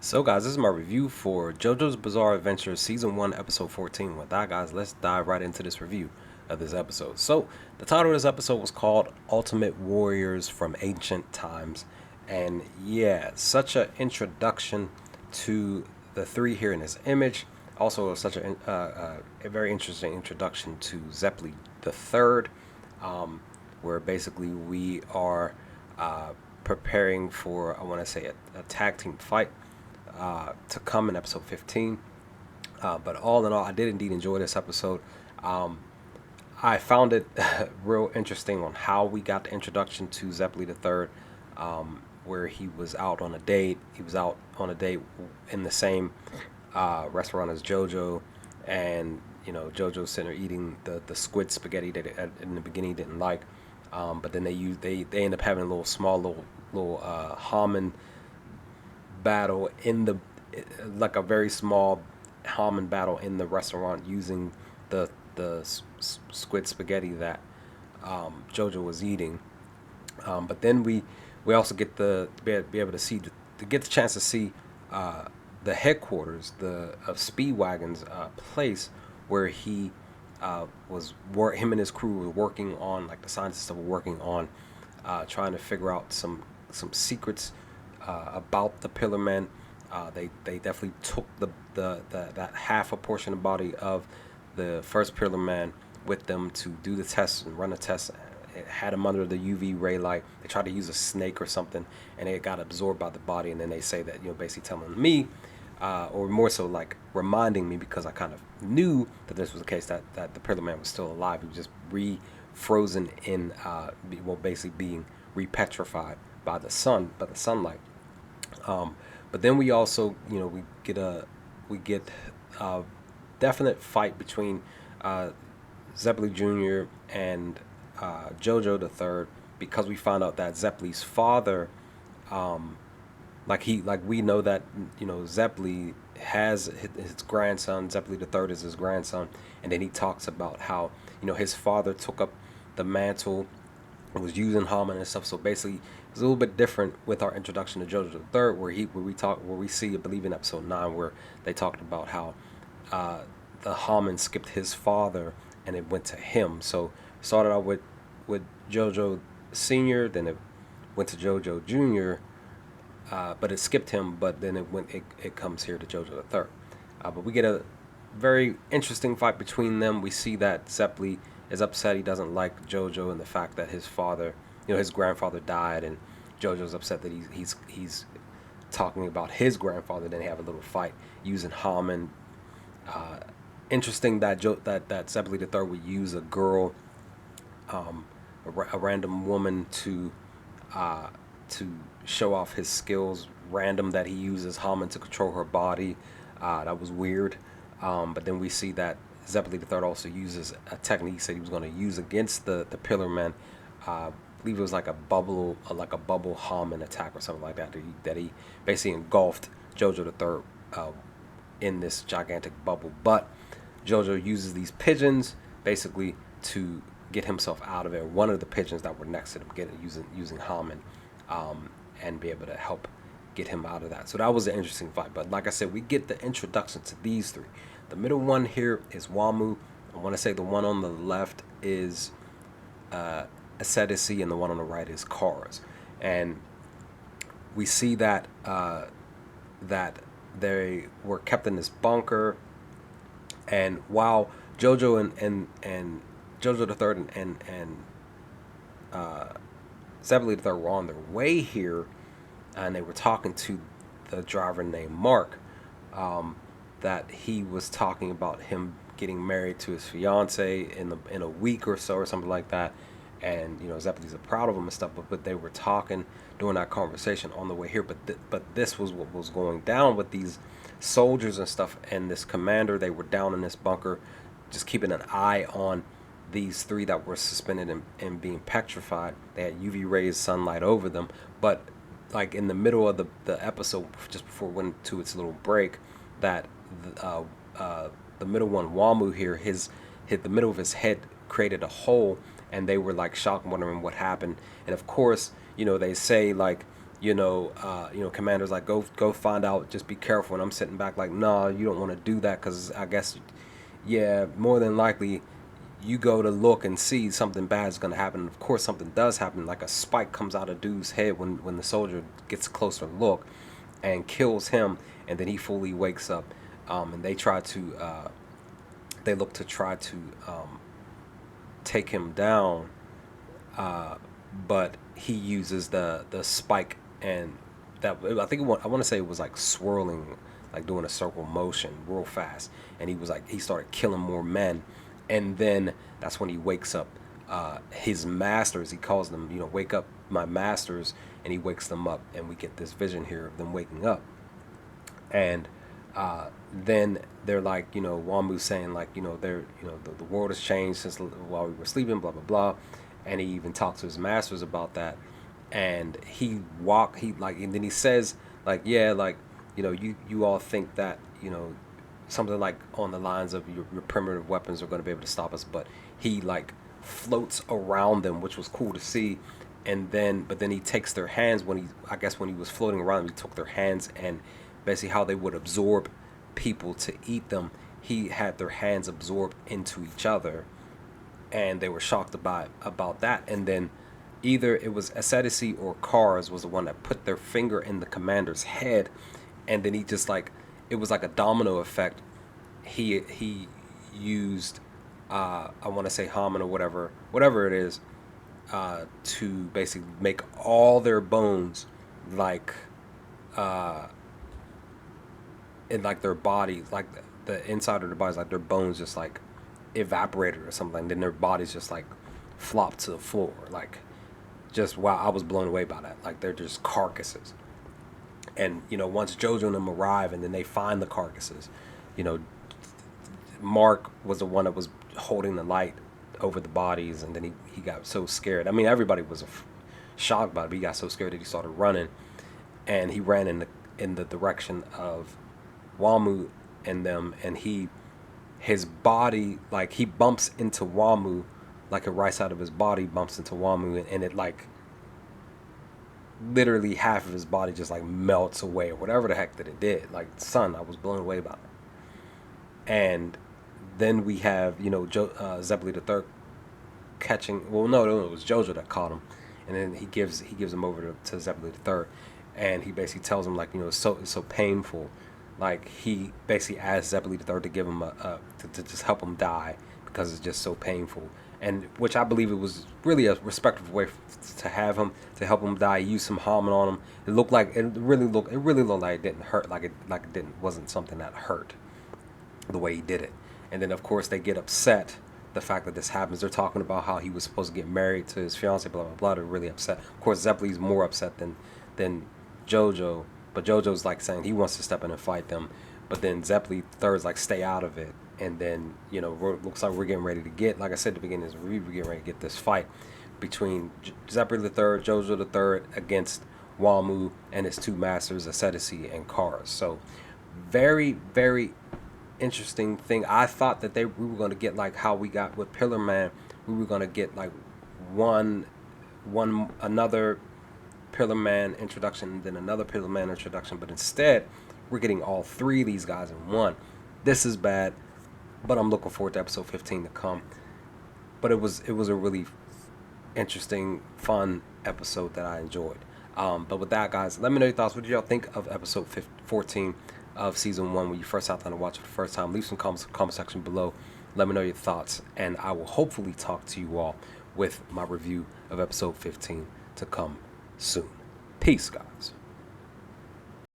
So guys, this is my review for JoJo's Bizarre Adventure Season 1, Episode 14. With that guys, let's dive right into this review of this episode. So, the title of this episode was called Ultimate Warriors from Ancient Times. And yeah, such an introduction to the three here in this image. Also, such a very interesting introduction to Zeppeli the Third, where basically we are preparing for, I want to say, a tag team fight to come in episode 15. But all in all, I did indeed enjoy this episode. I found it real interesting on how we got the introduction to Zeppeli the Third, where he was out on a date. He was out on a date in the same restaurant as JoJo, and JoJo's sitting there eating the squid spaghetti that in the beginning he didn't like. But then they end up having a little Haman battle in the like a very small Haman battle in the restaurant using the squid spaghetti that JoJo was eating. But then we also get be able to see to get the chance to see the headquarters of Speedwagon's place where he him and his crew were working on, like the scientists were working on trying to figure out some secrets about the Pillar Men. They definitely took that half a portion of the body of the first Pillar Man with them to do the tests and run the tests. It had him under the UV ray light. They tried to use a snake or something, and it got absorbed by the body. And then they say that, basically telling me, or more so like reminding me, because I kind of knew that this was the case, that the Pillar Man was still alive. He was just frozen in, basically being repetrified by the sunlight. But then we also, we get a definite fight between Zeppeli Jr. and JoJo the Third, because we find out that Zeppeli's father, we know that Zeppeli has his grandson. Zeppeli the Third is his grandson, and then he talks about how his father took up the mantle, was using Haman and stuff. So basically, it's a little bit different with our introduction to JoJo the Third, where we see, I believe in episode 9, where they talked about how the Haman skipped his father and it went to him. So it started out with JoJo Senior, then it went to JoJo Junior, but it skipped him. But then it comes here to JoJo the Third. But we get a very interesting fight between them. We see that Zeppeli is upset. He doesn't like JoJo and the fact that his father, his grandfather died, and JoJo's upset that he's talking about his grandfather. Then they have a little fight using Haman. Interesting that that Zeppeli the Third would use a girl, a random woman to show off his skills. Random that he uses Haman to control her body. That was weird. But then we see that Zeppeli the Third also uses a technique he said he was going to use against the Pillar Men. I believe it was like a bubble Haman attack or something like that. That he basically engulfed JoJo the Third in this gigantic bubble. But JoJo uses these pigeons basically to get himself out of it. One of the pigeons that were next to him, using Haman, and be able to help get him out of that. So that was an interesting fight. But like I said, we get the introduction to these three. The middle one here is Wamu. I want to say the one on the left is Ascetici, and the one on the right is Cars. And we see that that they were kept in this bunker. And while JoJo and JoJo the Third and Zeppeli the Third were on their way here, and they were talking to the driver named Mark, that he was talking about him getting married to his fiance in a week or so or something like that. And Zeppeli's proud of him and stuff, but they were talking during that conversation on the way here. But this was what was going down with these soldiers and stuff, and this commander. They were down in this bunker, just keeping an eye on these three that were suspended and being petrified. They had UV rays, sunlight over them. But like in the middle of the episode, just before it went to its little break, that the middle one, Wamu here, hit the middle of his head created a hole, and they were like shocked, wondering what happened. And of course, they say like Commander's like, go find out, just be careful. And I'm sitting back like, nah, you don't want to do that, because I guess, yeah, more than likely, you go to look and see something bad is going to happen. Of course, something does happen. Like a spike comes out of dude's head when the soldier gets a closer look and kills him, and then he fully wakes up. And they look to try to take him down, but he uses the spike, and that I think I want to say it was like swirling, like doing a circle motion real fast, and he started killing more men. And then that's when he wakes up his masters. He calls them, wake up my masters, and he wakes them up, and we get this vision here of them waking up. And then they're like, Wamu's saying like, the world has changed since while we were sleeping, blah blah blah, and he even talks to his masters about that. And and then he says like, yeah, like, you all think that, something like on the lines of your primitive weapons are going to be able to stop us, but he like floats around them, which was cool to see. But then he takes their hands when he was floating around them, he took their hands, and basically how they would absorb people to eat them, he had their hands absorb into each other, and they were shocked about that. And then either it was Asetici or Kars was the one that put their finger in the commander's head, and then he just like, it was like a domino effect. He used I want to say Haman or whatever it is, to basically make all their bones like in like their body, like the inside of their bodies, like their bones just like evaporated or something, and then their bodies just like flopped to the floor. Like, just wow, I was blown away by that. Like, they're just carcasses. And once JoJo and them arrive, and then they find the carcasses, Mark was the one that was holding the light over the bodies, and then he got so scared. I mean, everybody was shocked by it, but he got so scared that he started running, and he ran in the direction of Wamu and them, and his body, like, he bumps into Wamu, like a right side of his body bumps into Wamu, and it like literally half of his body just like melts away, or whatever the heck that it did. Like, son, I was blown away by it. And then we have Zeppeli the Third catching. Well, no, it was JoJo that caught him, and then he gives him over to Zeppeli the Third, and he basically tells him like, it's so painful. Like, he basically asked Zeppeli the Third to give him to just help him die, because it's just so painful. And which I believe it was really a respectful way to have him, to help him die. He used some Haman on him. It really looked like it didn't hurt, wasn't something that hurt the way he did it. And then of course they get upset the fact that this happens. They're talking about how he was supposed to get married to his fiance, blah blah blah. They're really upset. Of course, Zeppeli's more upset than JoJo, but JoJo's like saying he wants to step in and fight them, but then Zeppeli Third's like, stay out of it. And then, looks like we're getting ready to get, like I said at the beginning of this review, we're getting ready to get this fight between Zeppeli the Third, JoJo the Third, against Wamu and his two masters, Asetici and Kars. So, very, very interesting thing. I thought that we were going to get like how we got with Pillar Man. We were going to get like another Pillar Man introduction, then another Pillar Man introduction, but instead we're getting all three of these guys in one. This is bad, but I'm looking forward to episode 15 to come. But it was a really interesting, fun episode that I enjoyed. But with that, guys, let me know your thoughts. What did y'all think of episode 14 of season 1 when you first sat down to watch it for the first time? Leave some comment section below. Let me know your thoughts, and I will hopefully talk to you all with my review of episode 15 to come soon. Peace, guys.